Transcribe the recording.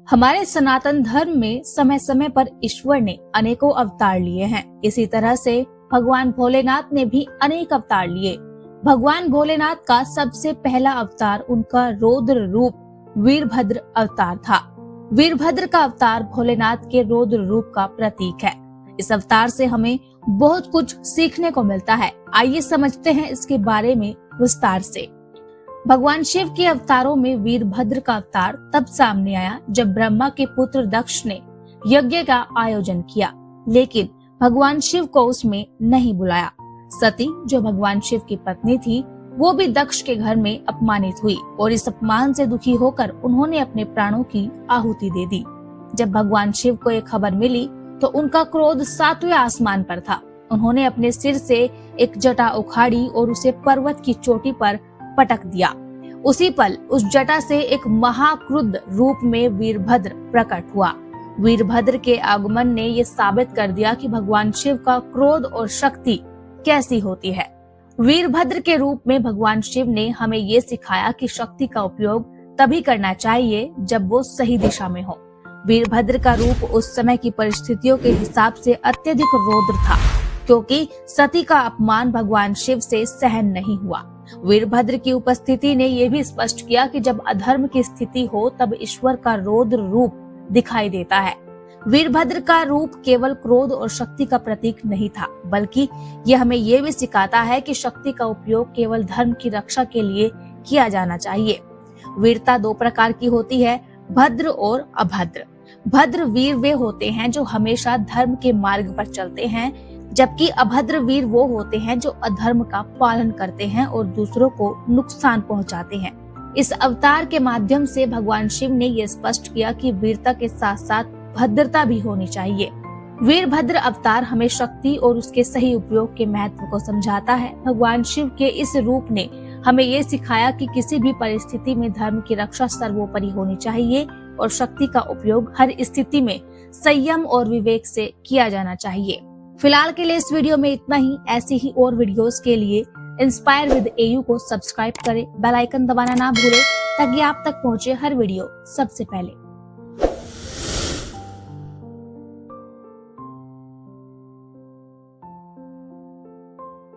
हमारे सनातन धर्म में समय समय पर ईश्वर ने अनेकों अवतार लिए हैं। इसी तरह से भगवान भोलेनाथ ने भी अनेक अवतार लिए। भगवान भोलेनाथ का सबसे पहला अवतार उनका रौद्र रूप वीरभद्र अवतार था। वीरभद्र का अवतार भोलेनाथ के रौद्र रूप का प्रतीक है। इस अवतार से हमें बहुत कुछ सीखने को मिलता है। आइए समझते हैं इसके बारे में विस्तार से। भगवान शिव के अवतारों में वीरभद्र का अवतार तब सामने आया जब ब्रह्मा के पुत्र दक्ष ने यज्ञ का आयोजन किया, लेकिन भगवान शिव को उसमें नहीं बुलाया। सती, जो भगवान शिव की पत्नी थी, वो भी दक्ष के घर में अपमानित हुई और इस अपमान से दुखी होकर उन्होंने अपने प्राणों की आहुति दे दी। जब भगवान शिव को ये खबर मिली तो उनका क्रोध 7वें आसमान पर था। उन्होंने अपने सिर से एक जटा उखाड़ी और उसे पर्वत की चोटी पर पटक दिया। उसी पल उस जटा से एक महाक्रुद्ध रूप में वीरभद्र प्रकट हुआ। वीरभद्र के आगमन ने ये साबित कर दिया कि भगवान शिव का क्रोध और शक्ति कैसी होती है। वीरभद्र के रूप में भगवान शिव ने हमें ये सिखाया कि शक्ति का उपयोग तभी करना चाहिए जब वो सही दिशा में हो। वीरभद्र का रूप उस समय की परिस्थितियों के हिसाब से अत्यधिक रौद्र था, क्योंकि सती का अपमान भगवान शिव से सहन नहीं हुआ। वीरभद्र की उपस्थिति ने यह भी स्पष्ट किया कि जब अधर्म की स्थिति हो तब ईश्वर का रौद्र रूप दिखाई देता है। वीरभद्र का रूप केवल क्रोध और शक्ति का प्रतीक नहीं था, बल्कि यह हमें यह भी सिखाता है कि शक्ति का उपयोग केवल धर्म की रक्षा के लिए किया जाना चाहिए। वीरता 2 प्रकार की होती है, भद्र और अभद्र। भद्र वीर वे होते हैं जो हमेशा धर्म के मार्ग पर चलते हैं, जबकि अभद्र वीर वो होते हैं जो अधर्म का पालन करते हैं और दूसरों को नुकसान पहुंचाते हैं। इस अवतार के माध्यम से भगवान शिव ने यह स्पष्ट किया कि वीरता के साथ साथ भद्रता भी होनी चाहिए। वीरभद्र अवतार हमें शक्ति और उसके सही उपयोग के महत्व को समझाता है। भगवान शिव के इस रूप ने हमें ये सिखाया कि किसी भी परिस्थिति में धर्म की रक्षा सर्वोपरि होनी चाहिए और शक्ति का उपयोग हर स्थिति में संयम और विवेक से किया जाना चाहिए। फिलहाल के लिए इस वीडियो में इतना ही। ऐसी ही और वीडियोस के लिए इंस्पायर विद एयू को सब्सक्राइब करें, बेल आइकन दबाना ना भूलें ताकि आप तक पहुंचे हर वीडियो सबसे पहले।